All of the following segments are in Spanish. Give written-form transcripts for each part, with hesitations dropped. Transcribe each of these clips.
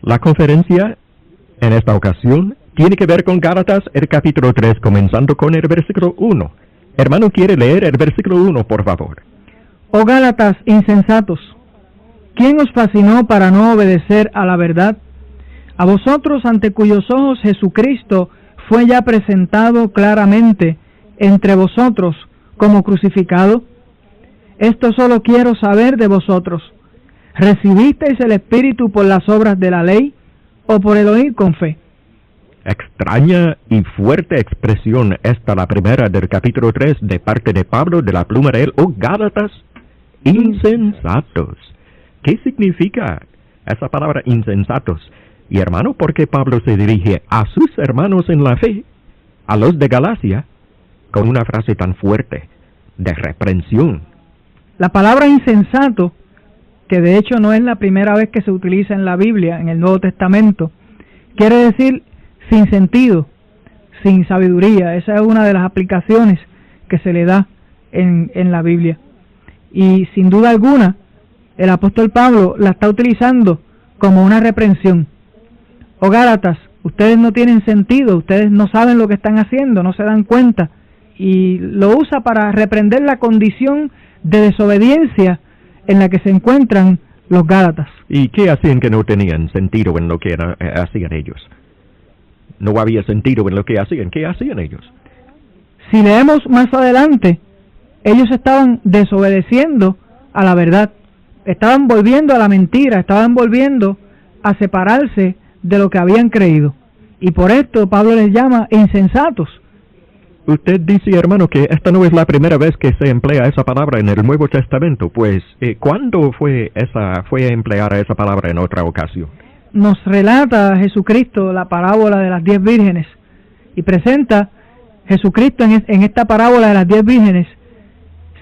La conferencia, en esta ocasión, tiene que ver con Gálatas, el capítulo 3, comenzando con el versículo 1. Hermano, ¿quiere leer el versículo 1, por favor? Oh Gálatas insensatos, ¿quién os fascinó para no obedecer a la verdad? A vosotros, ante cuyos ojos Jesucristo fue ya presentado claramente entre vosotros como crucificado. Esto solo quiero saber de vosotros. ¿Recibisteis el Espíritu por las obras de la ley o por el oír con fe? Extraña y fuerte expresión esta, la primera del capítulo 3, de parte de Pablo, de la pluma de él. Oh Gálatas insensatos. ¿Qué significa esa palabra insensatos? Y hermano, ¿por qué Pablo se dirige a sus hermanos en la fe, a los de Galacia, con una frase tan fuerte de reprensión? La palabra insensato, que de hecho no es la primera vez que se utiliza en la Biblia, en el Nuevo Testamento, quiere decir sin sentido, sin sabiduría. Esa es una de las aplicaciones que se le da en la Biblia. Y sin duda alguna, el apóstol Pablo la está utilizando como una reprensión. Oh Gálatas, ustedes no tienen sentido, ustedes no saben lo que están haciendo, no se dan cuenta. Y lo usa para reprender la condición de desobediencia en la que se encuentran los Gálatas. ¿Y qué hacían que no tenían sentido en lo que hacían ellos? No había sentido en lo que hacían. ¿Qué hacían ellos? Si leemos más adelante, ellos estaban desobedeciendo a la verdad. Estaban volviendo a la mentira, estaban volviendo a separarse de lo que habían creído. Y por esto Pablo les llama insensatos. Usted dice, hermano, que esta no es la primera vez que se emplea esa palabra en el Nuevo Testamento. Pues, ¿cuándo fue empleada esa palabra en otra ocasión? Nos relata Jesucristo la parábola de las 10 vírgenes. Y presenta Jesucristo en esta parábola de las 10 vírgenes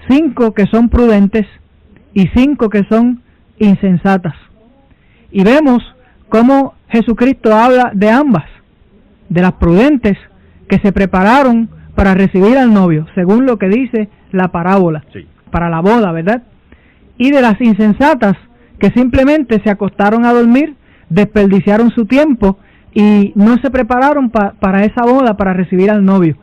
5 que son prudentes y 5 que son insensatas. Y vemos cómo Jesucristo habla de ambas, de las prudentes que se prepararon para recibir al novio, según lo que dice la parábola, sí, para la boda, ¿verdad? Y de las insensatas que simplemente se acostaron a dormir, desperdiciaron su tiempo y no se prepararon para esa boda, para recibir al novio.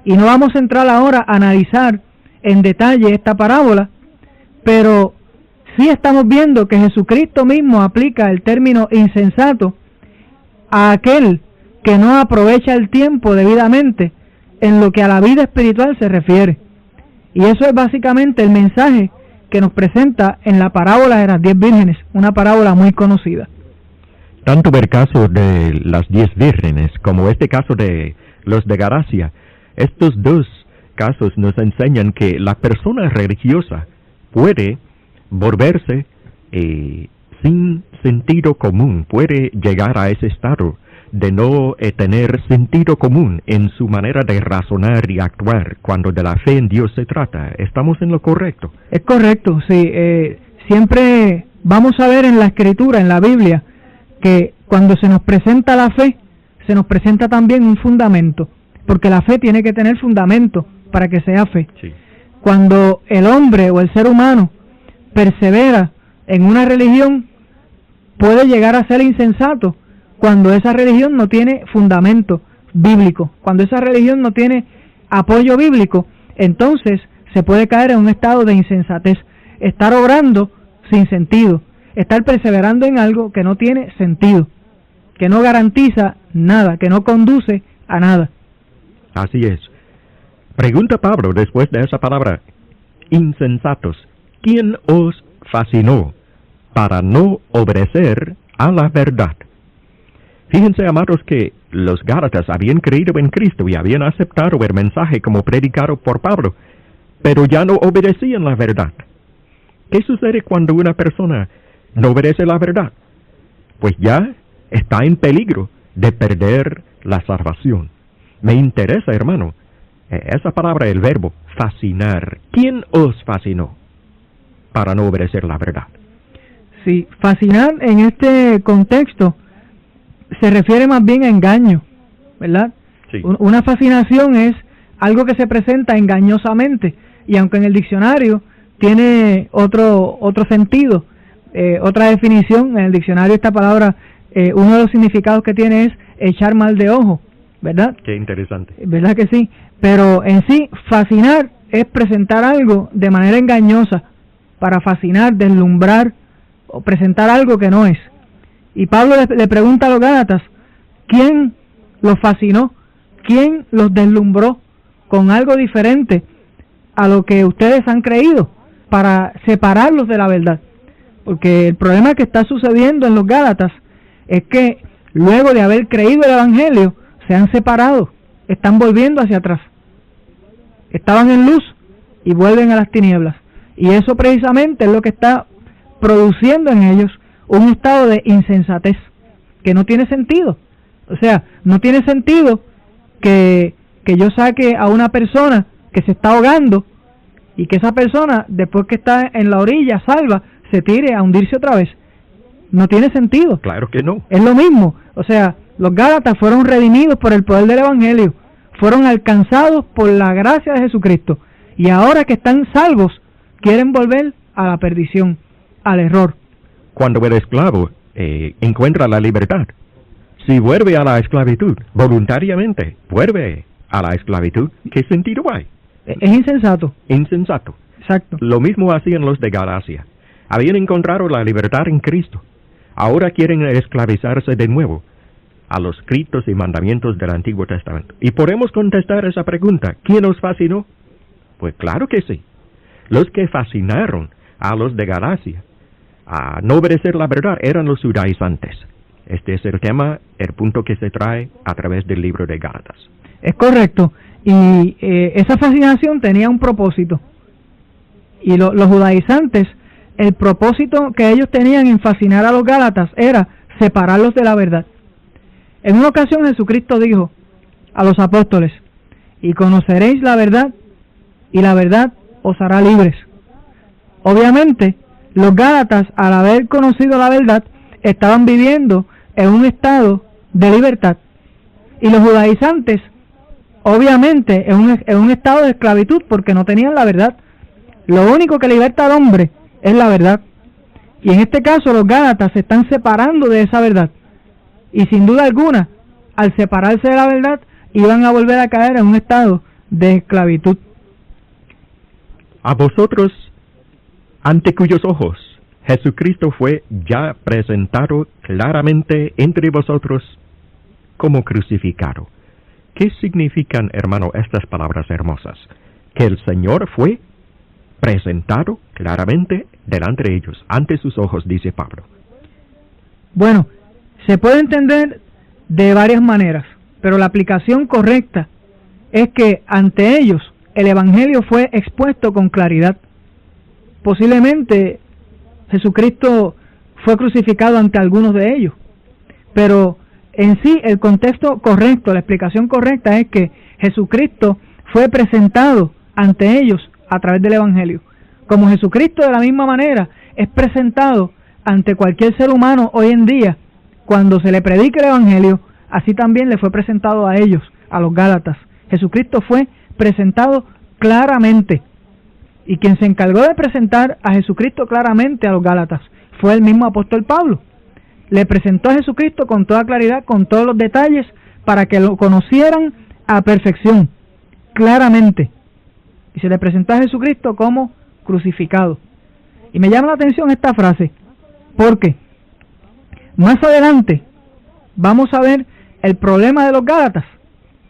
Y no vamos a entrar ahora a analizar en detalle esta parábola, pero sí estamos viendo que Jesucristo mismo aplica el término insensato a aquel que no aprovecha el tiempo debidamente en lo que a la vida espiritual se refiere. Y eso es básicamente el mensaje que nos presenta en la parábola de las 10 vírgenes, una parábola muy conocida. Tanto el caso de las 10 vírgenes como este caso de los de Galacia, estos dos casos nos enseñan que la persona religiosa puede volverse sin sentido común, puede llegar a ese estado de no tener sentido común en su manera de razonar y actuar cuando de la fe en Dios se trata. ¿Estamos en lo correcto? Es correcto, sí. Siempre vamos a ver en la Escritura, en la Biblia, que cuando se nos presenta la fe, se nos presenta también un fundamento, porque la fe tiene que tener fundamento para que sea fe. Sí. Cuando el hombre o el ser humano persevera en una religión, puede llegar a ser insensato cuando esa religión no tiene fundamento bíblico, cuando esa religión no tiene apoyo bíblico. Entonces se puede caer en un estado de insensatez, estar obrando sin sentido, estar perseverando en algo que no tiene sentido, que no garantiza nada, que no conduce a nada. Así es. Pregunta Pablo después de esa palabra, insensatos, ¿quién os fascinó para no obedecer a la verdad? Fíjense, amados, que los Gálatas habían creído en Cristo y habían aceptado el mensaje como predicado por Pablo, pero ya no obedecían la verdad. ¿Qué sucede cuando una persona no obedece la verdad? Pues ya está en peligro de perder la salvación. Me interesa, hermano, esa palabra, el verbo, fascinar. ¿Quién os fascinó para no obedecer la verdad? Sí, fascinar en este contexto se refiere más bien a engaño, ¿verdad? Sí. Una fascinación es algo que se presenta engañosamente, y aunque en el diccionario tiene otro sentido, otra definición, en el diccionario esta palabra uno de los significados que tiene es echar mal de ojo, ¿verdad? Qué interesante. ¿Verdad que sí? Pero en sí, fascinar es presentar algo de manera engañosa para fascinar, deslumbrar o presentar algo que no es. Y Pablo le pregunta a los Gálatas, ¿quién los fascinó? ¿Quién los deslumbró con algo diferente a lo que ustedes han creído para separarlos de la verdad? Porque el problema que está sucediendo en los Gálatas es que luego de haber creído el Evangelio, se han separado, están volviendo hacia atrás. Estaban en luz y vuelven a las tinieblas. Y eso precisamente es lo que está produciendo en ellos un estado de insensatez, que no tiene sentido. O sea, no tiene sentido que yo saque a una persona que se está ahogando y que esa persona, después que está en la orilla, salva, se tire a hundirse otra vez. No tiene sentido. Claro que no. Es lo mismo. O sea, los Gálatas fueron redimidos por el poder del Evangelio, fueron alcanzados por la gracia de Jesucristo, y ahora que están salvos, quieren volver a la perdición, al error. Cuando el esclavo encuentra la libertad, si vuelve a la esclavitud, voluntariamente vuelve a la esclavitud, ¿qué sentido hay? Es insensato. Insensato. Exacto. Lo mismo hacían los de Galacia. Habían encontrado la libertad en Cristo. Ahora quieren esclavizarse de nuevo a los ritos y mandamientos del Antiguo Testamento. Y podemos contestar esa pregunta, ¿quién nos fascinó? Pues claro que sí. Los que fascinaron a los de Galacia a no obedecer la verdad eran los judaizantes. Este es el tema, el punto que se trae a través del libro de Gálatas. Es correcto. Y esa fascinación tenía un propósito. Y los judaizantes, el propósito que ellos tenían en fascinar a los Gálatas era separarlos de la verdad. En una ocasión Jesucristo dijo a los apóstoles, y conoceréis la verdad, y la verdad os hará libres. Obviamente, los Gálatas, al haber conocido la verdad, estaban viviendo en un estado de libertad. Y los judaizantes, obviamente, en un estado de esclavitud, porque no tenían la verdad. Lo único que liberta al hombre es la verdad. Y en este caso los Gálatas se están separando de esa verdad. Y sin duda alguna, al separarse de la verdad, iban a volver a caer en un estado de esclavitud. A vosotros, ante cuyos ojos Jesucristo fue ya presentado claramente entre vosotros como crucificado. ¿Qué significan, hermano, estas palabras hermosas? Que el Señor fue presentado claramente delante de ellos, ante sus ojos, dice Pablo. Bueno, se puede entender de varias maneras, pero la aplicación correcta es que ante ellos el Evangelio fue expuesto con claridad. Posiblemente Jesucristo fue crucificado ante algunos de ellos, pero en sí el contexto correcto, la explicación correcta es que Jesucristo fue presentado ante ellos a través del Evangelio. Como Jesucristo de la misma manera es presentado ante cualquier ser humano hoy en día, cuando se le predica el Evangelio, así también le fue presentado a ellos, a los Gálatas. Jesucristo fue presentado claramente. Y quien se encargó de presentar a Jesucristo claramente a los Gálatas fue el mismo apóstol Pablo. Le presentó a Jesucristo con toda claridad, con todos los detalles, para que lo conocieran a perfección, claramente. Y se le presentó a Jesucristo como crucificado. Y me llama la atención esta frase, porque más adelante vamos a ver el problema de los Gálatas,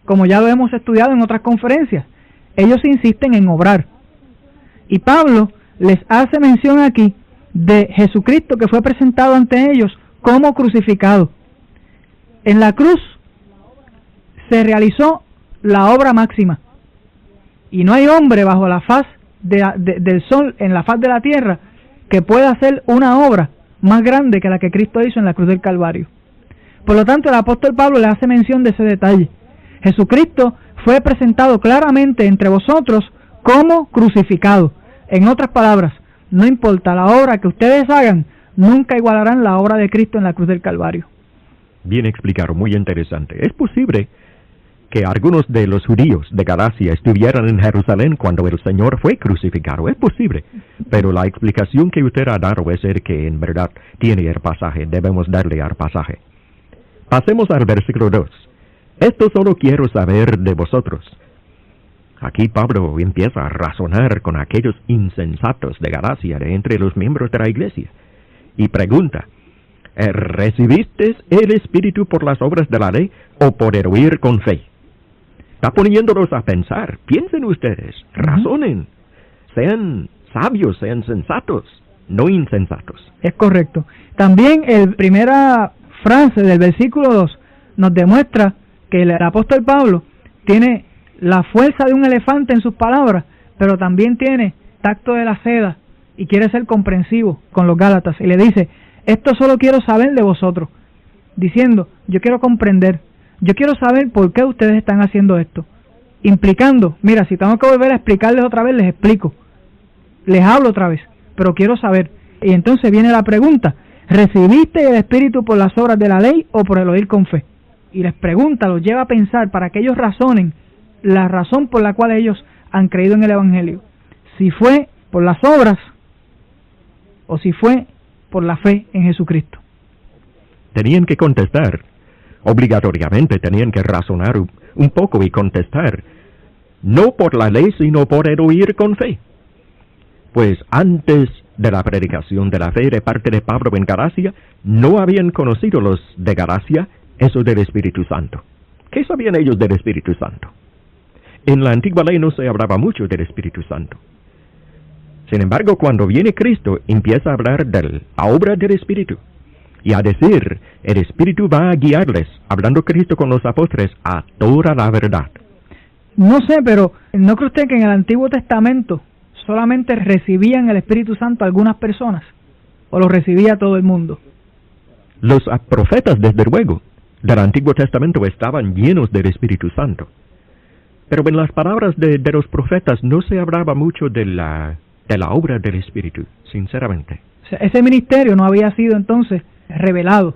como ya lo hemos estudiado en otras conferencias. Ellos insisten en obrar. Y Pablo les hace mención aquí de Jesucristo que fue presentado ante ellos como crucificado. En la cruz se realizó la obra máxima. Y no hay hombre bajo la faz del sol, en la faz de la tierra, que pueda hacer una obra más grande que la que Cristo hizo en la cruz del Calvario. Por lo tanto, el apóstol Pablo le hace mención de ese detalle. Jesucristo fue presentado claramente entre vosotros como crucificado. En otras palabras, no importa la obra que ustedes hagan, nunca igualarán la obra de Cristo en la cruz del Calvario. Bien explicado, muy interesante. Es posible que algunos de los judíos de Galacia estuvieran en Jerusalén cuando el Señor fue crucificado. Es posible, pero la explicación que usted ha dado es el que en verdad tiene el pasaje. Debemos darle al pasaje. Pasemos al versículo 2. Esto solo quiero saber de vosotros. Aquí Pablo empieza a razonar con aquellos insensatos de Galacia de entre los miembros de la iglesia y pregunta, ¿recibisteis el Espíritu por las obras de la ley o por el oír con fe? Está poniéndolos a pensar. Piensen ustedes, razonen, sean sabios, sean sensatos, no insensatos. Es correcto. También la primera frase del versículo 2 nos demuestra que el apóstol Pablo tiene la fuerza de un elefante en sus palabras, pero también tiene tacto de la seda y quiere ser comprensivo con los Gálatas. Y le dice, esto solo quiero saber de vosotros, diciendo, yo quiero comprender, yo quiero saber por qué ustedes están haciendo esto. Implicando, mira, si tengo que volver a explicarles otra vez, les explico, les hablo otra vez, pero quiero saber. Y entonces viene la pregunta, ¿recibiste el Espíritu por las obras de la ley o por el oír con fe? Y les pregunta, los lleva a pensar para que ellos razonen la razón por la cual ellos han creído en el Evangelio. Si fue por las obras o si fue por la fe en Jesucristo. Tenían que contestar, obligatoriamente tenían que razonar un poco y contestar, no por la ley sino por el oír con fe. Pues antes de la predicación de la fe de parte de Pablo en Galacia, no habían conocido los de Galacia eso del Espíritu Santo. ¿Qué sabían ellos del Espíritu Santo? En la antigua ley no se hablaba mucho del Espíritu Santo. Sin embargo, cuando viene Cristo, empieza a hablar de la obra del Espíritu. Y a decir, el Espíritu va a guiarles, hablando Cristo con los apóstoles, a toda la verdad. No sé, pero ¿no cree usted que en el Antiguo Testamento solamente recibían el Espíritu Santo algunas personas? ¿O lo recibía todo el mundo? Los profetas, desde luego, del Antiguo Testamento estaban llenos del Espíritu Santo. Pero en las palabras de los profetas no se hablaba mucho de la obra del Espíritu, sinceramente. O sea, ese ministerio no había sido entonces revelado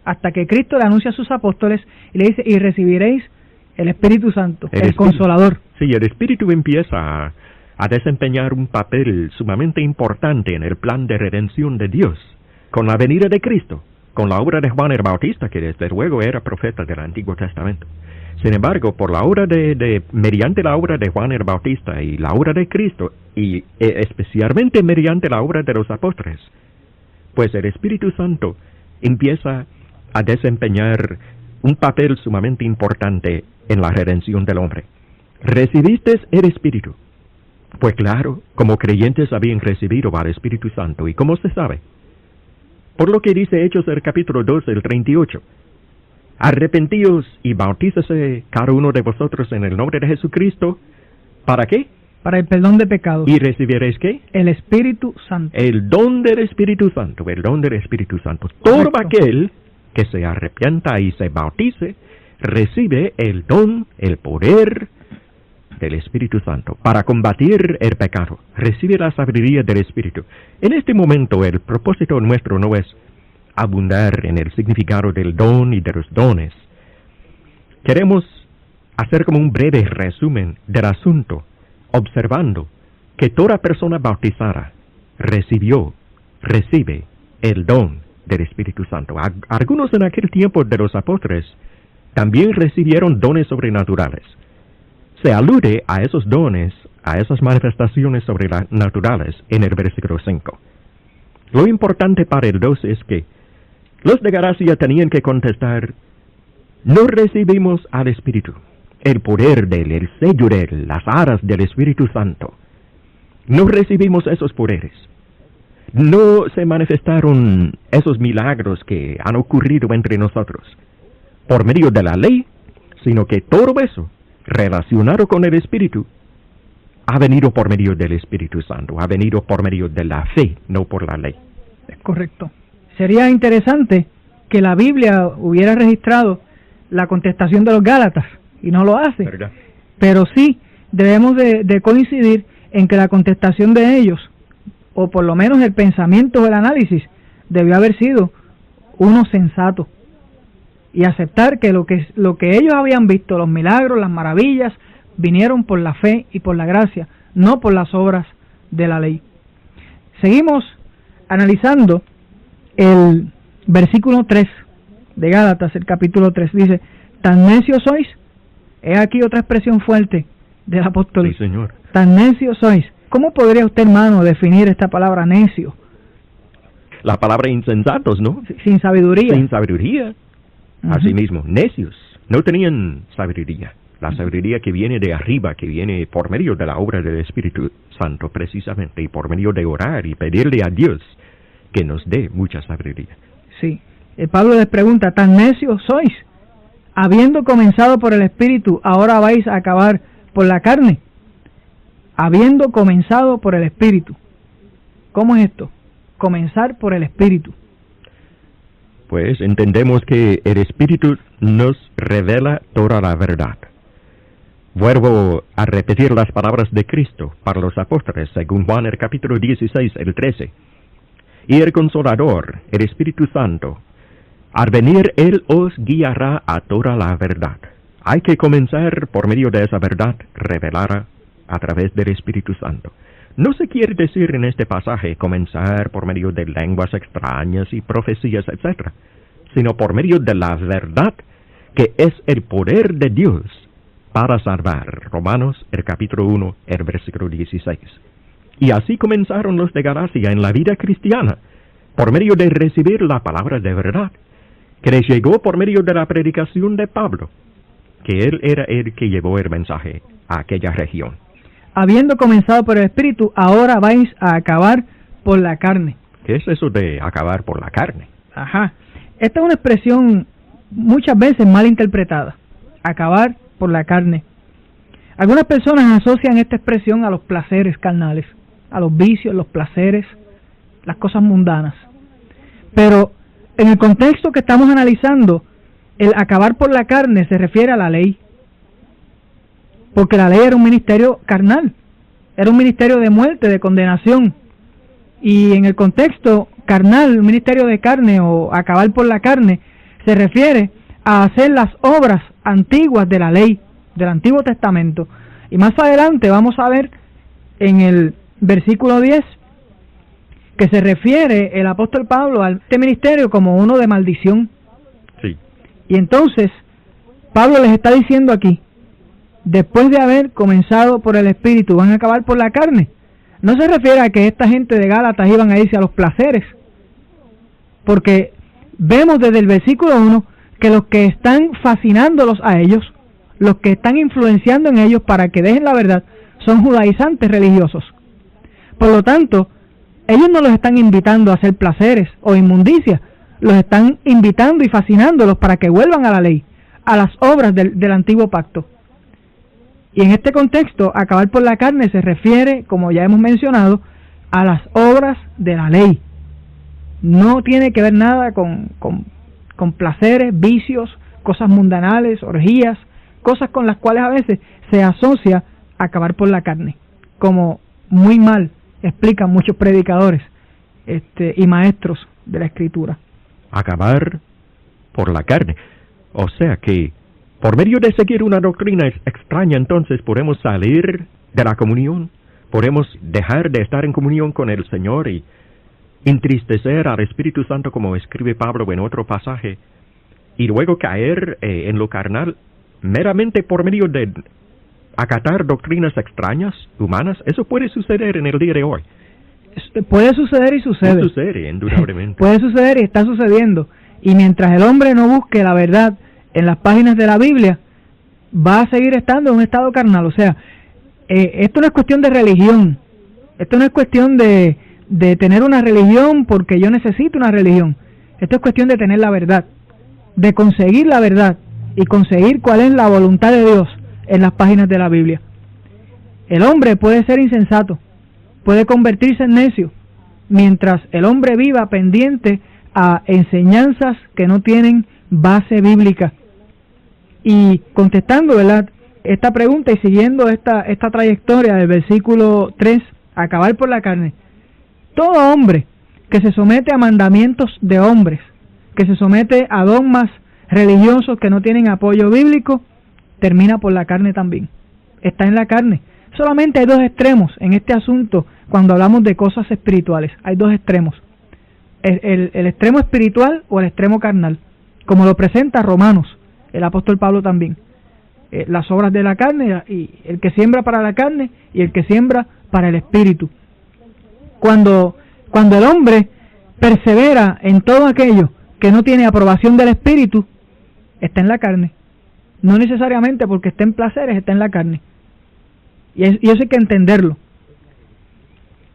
hasta que Cristo le anuncia a sus apóstoles y le dice, y recibiréis el Espíritu Santo, el Consolador. Sí, el Espíritu empieza a desempeñar un papel sumamente importante en el plan de redención de Dios, con la venida de Cristo, con la obra de Juan el Bautista, que desde luego era profeta del Antiguo Testamento. Sin embargo, por la obra mediante la obra de Juan el Bautista y la obra de Cristo, y especialmente mediante la obra de los apóstoles, pues el Espíritu Santo empieza a desempeñar un papel sumamente importante en la redención del hombre. ¿Recibiste el Espíritu? Pues claro, como creyentes habían recibido al Espíritu Santo. ¿Y cómo se sabe? Por lo que dice Hechos el capítulo 2, el 38. Arrepentíos y bautícese cada uno de vosotros en el nombre de Jesucristo. ¿Para qué? Para el perdón de pecados. ¿Y recibiréis qué? El Espíritu Santo. El don del Espíritu Santo, el don del Espíritu Santo. Todo aquel que se arrepienta y se bautice, recibe el don, el poder del Espíritu Santo para combatir el pecado. Recibe la sabiduría del Espíritu. En este momento el propósito nuestro no es abundar en el significado del don y de los dones. Queremos hacer como un breve resumen del asunto, observando que toda persona bautizada recibe el don del Espíritu Santo. Algunos en aquel tiempo de los apóstoles también recibieron dones sobrenaturales. Se alude a esos dones, a esas manifestaciones sobrenaturales en el versículo 5. Lo importante para el 2 es que los de Galacia tenían que contestar, no recibimos al Espíritu, el poder de él, el sello de él, las aras del Espíritu Santo. No recibimos esos poderes. No se manifestaron esos milagros que han ocurrido entre nosotros por medio de la ley, sino que todo eso relacionado con el Espíritu ha venido por medio del Espíritu Santo, ha venido por medio de la fe, no por la ley. Es correcto. Sería interesante que la Biblia hubiera registrado la contestación de los Gálatas, y no lo hace. ¿Verdad? Pero sí, debemos de coincidir en que la contestación de ellos, o por lo menos el pensamiento o el análisis, debió haber sido uno sensato, y aceptar que lo que ellos habían visto, los milagros, las maravillas, vinieron por la fe y por la gracia, no por las obras de la ley. Seguimos analizando el versículo 3 de Gálatas, el capítulo 3, dice, tan necios sois. He aquí otra expresión fuerte del apóstol. Sí, señor. Tan necios sois. ¿Cómo podría usted, hermano, definir esta palabra necio? La palabra insensatos, ¿no? Sin sabiduría. Sin sabiduría. Así mismo, necios. No tenían sabiduría. La sabiduría que viene de arriba, que viene por medio de la obra del Espíritu Santo, precisamente, y por medio de orar y pedirle a Dios que nos dé mucha sabiduría. Sí. Pablo les pregunta, ¿tan necios sois? Habiendo comenzado por el Espíritu, ¿ahora vais a acabar por la carne? Habiendo comenzado por el Espíritu. ¿Cómo es esto? Comenzar por el Espíritu. Pues entendemos que el Espíritu nos revela toda la verdad. Vuelvo a repetir las palabras de Cristo para los apóstoles, según Juan el capítulo 16, el 13. Y el Consolador, el Espíritu Santo, al venir Él os guiará a toda la verdad. Hay que comenzar por medio de esa verdad revelada a través del Espíritu Santo. No se quiere decir en este pasaje comenzar por medio de lenguas extrañas y profecías, etc., sino por medio de la verdad que es el poder de Dios para salvar. Romanos, el capítulo 1, el versículo 16. Y así comenzaron los de Galacia en la vida cristiana, por medio de recibir la palabra de verdad, que les llegó por medio de la predicación de Pablo, que él era el que llevó el mensaje a aquella región. Habiendo comenzado por el Espíritu, ahora vais a acabar por la carne. ¿Qué es eso de acabar por la carne? Ajá. Esta es una expresión muchas veces mal interpretada. Acabar por la carne. Algunas personas asocian esta expresión a los placeres carnales, a los vicios, los placeres, las cosas mundanas. Pero en el contexto que estamos analizando, el acabar por la carne se refiere a la ley. Porque la ley era un ministerio carnal, era un ministerio de muerte, de condenación. Y en el contexto carnal, un ministerio de carne o acabar por la carne, se refiere a hacer las obras antiguas de la ley, del Antiguo Testamento. Y más adelante vamos a ver en el versículo 10 que se refiere el apóstol Pablo a este ministerio como uno de maldición. Sí. Y entonces Pablo les está diciendo aquí, después de haber comenzado por el Espíritu, van a acabar por la carne. No se refiere a que esta gente de Gálatas iban a irse a los placeres, porque vemos desde el versículo 1 que los que están fascinándolos a ellos, los que están influenciando en ellos para que dejen la verdad, son judaizantes religiosos. Por lo tanto, ellos no los están invitando a hacer placeres o inmundicias, los están invitando y fascinándolos para que vuelvan a la ley, a las obras del antiguo pacto. Y en este contexto, acabar por la carne se refiere, como ya hemos mencionado, a las obras de la ley. No tiene que ver nada con placeres, vicios, cosas mundanales, orgías, cosas con las cuales a veces se asocia acabar por la carne, como muy mal explican muchos predicadores y maestros de la Escritura. Acabar por la carne. O sea que por medio de seguir una doctrina extraña, entonces podemos salir de la comunión, podemos dejar de estar en comunión con el Señor y entristecer al Espíritu Santo, como escribe Pablo en otro pasaje, y luego caer en lo carnal meramente por medio de acatar doctrinas extrañas, humanas. Eso puede suceder en el día de hoy. Puede suceder y sucede. Puede suceder, indudablemente. Puede suceder y está sucediendo. Y mientras el hombre no busque la verdad en las páginas de la Biblia, va a seguir estando en un estado carnal. O sea, esto no es cuestión de religión. Esto no es cuestión de tener una religión porque yo necesito una religión. Esto es cuestión de tener la verdad, de conseguir la verdad y conseguir cuál es la voluntad de Dios en las páginas de la Biblia. El hombre puede ser insensato, puede convertirse en necio, mientras el hombre viva pendiente a enseñanzas que no tienen base bíblica. Y contestando, ¿verdad?, esta pregunta y siguiendo esta trayectoria del versículo 3, acabar por la carne, todo hombre que se somete a mandamientos de hombres, que se somete a dogmas religiosos que no tienen apoyo bíblico, termina por la carne también. Está en la carne. Solamente hay dos extremos en este asunto cuando hablamos de cosas espirituales. Hay dos extremos. El extremo espiritual o el extremo carnal. como lo presenta Romanos, el apóstol Pablo también. Las obras de la carne, y el que siembra para la carne y el que siembra para el espíritu. Cuando el hombre persevera en todo aquello que no tiene aprobación del espíritu, está en la carne. No necesariamente porque esté en placeres, está en la carne. Y eso hay que entenderlo.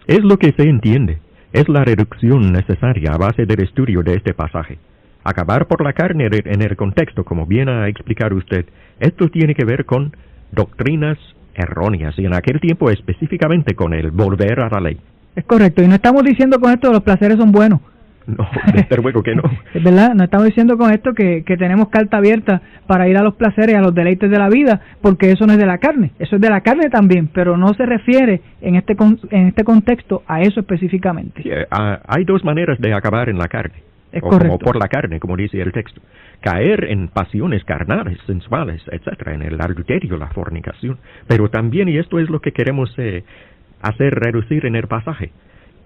Es lo que se entiende. Es la reducción necesaria a base del estudio de este pasaje. Acabar por la carne en el contexto, como bien ha explicado usted, esto tiene que ver con doctrinas erróneas y en aquel tiempo específicamente con el volver a la ley. Es correcto, y no estamos diciendo con esto que los placeres son buenos. No, desde luego que no. Es verdad, no estamos diciendo con esto que tenemos carta abierta para ir a los placeres, a los deleites de la vida, porque eso no es de la carne, eso es de la carne también, pero no se refiere en este contexto a eso específicamente. Sí, hay dos maneras de acabar en la carne. Es o correcto. Como por la carne, como dice el texto. Caer en pasiones carnales, sensuales, etcétera, en el adulterio, la fornicación. Pero también, y esto es lo que queremos hacer reducir en el pasaje,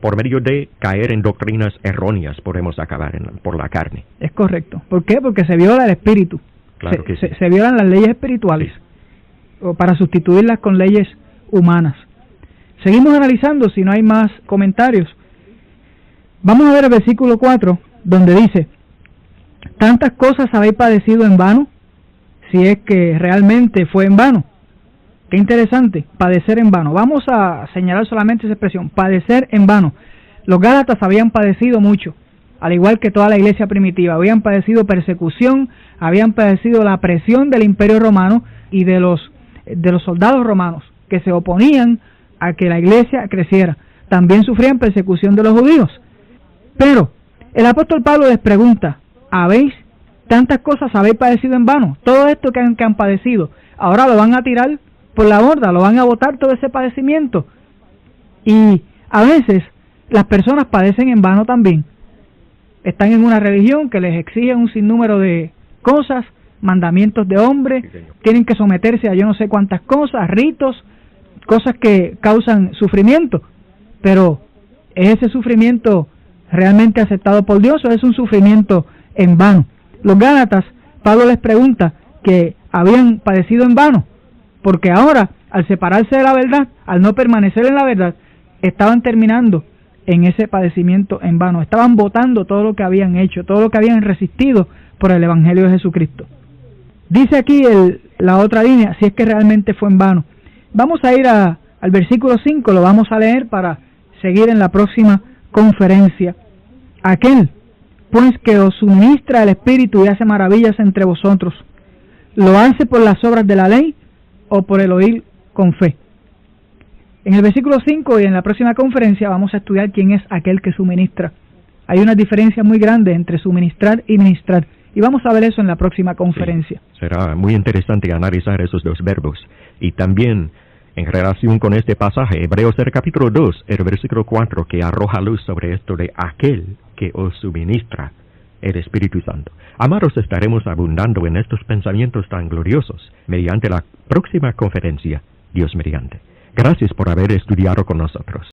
por medio de caer en doctrinas erróneas podemos acabar por la carne. Es correcto. ¿Por qué? Porque se viola el espíritu. Claro que sí. Se violan las leyes espirituales, o para sustituirlas con leyes humanas. Seguimos analizando, si no hay más comentarios. Vamos a ver el versículo 4, donde dice: tantas cosas habéis padecido en vano, si es que realmente fue en vano. Qué interesante, padecer en vano. Vamos a señalar solamente esa expresión, padecer en vano. Los Gálatas habían padecido mucho, al igual que toda la iglesia primitiva. Habían padecido persecución, habían padecido la presión del Imperio Romano y de los soldados romanos que se oponían a que la iglesia creciera. También sufrían persecución de los judíos. Pero el apóstol Pablo les pregunta: ¿habéis tantas cosas habéis padecido en vano? Todo esto que han padecido, ahora lo van a tirar por la borda, lo van a botar todo ese padecimiento. Y a veces las personas padecen en vano también. Están en una religión que les exige un sinnúmero de cosas, mandamientos de hombre, tienen que someterse a yo no sé cuántas cosas, ritos, cosas que causan sufrimiento. Pero ¿es ese sufrimiento realmente aceptado por Dios o es un sufrimiento en vano? Los Gálatas, Pablo les pregunta que habían padecido en vano, porque ahora, al separarse de la verdad, al no permanecer en la verdad, estaban terminando en ese padecimiento en vano. Estaban botando todo lo que habían hecho, todo lo que habían resistido por el Evangelio de Jesucristo. Dice aquí la otra línea, si es que realmente fue en vano. Vamos a ir al versículo 5, lo vamos a leer para seguir en la próxima conferencia. Aquel, pues, que os suministra el Espíritu y hace maravillas entre vosotros, ¿lo hace por las obras de la ley o por el oír con fe? En el versículo 5 y en la próxima conferencia vamos a estudiar quién es aquel que suministra. Hay una diferencia muy grande entre suministrar y ministrar, y vamos a ver eso en la próxima conferencia. Sí, será muy interesante analizar esos dos verbos. Y también, en relación con este pasaje, Hebreos el capítulo 2, el versículo 4, que arroja luz sobre esto de aquel que os suministra el Espíritu Santo. Amados, estaremos abundando en estos pensamientos tan gloriosos mediante la próxima conferencia, Dios mediante. Gracias por haber estudiado con nosotros.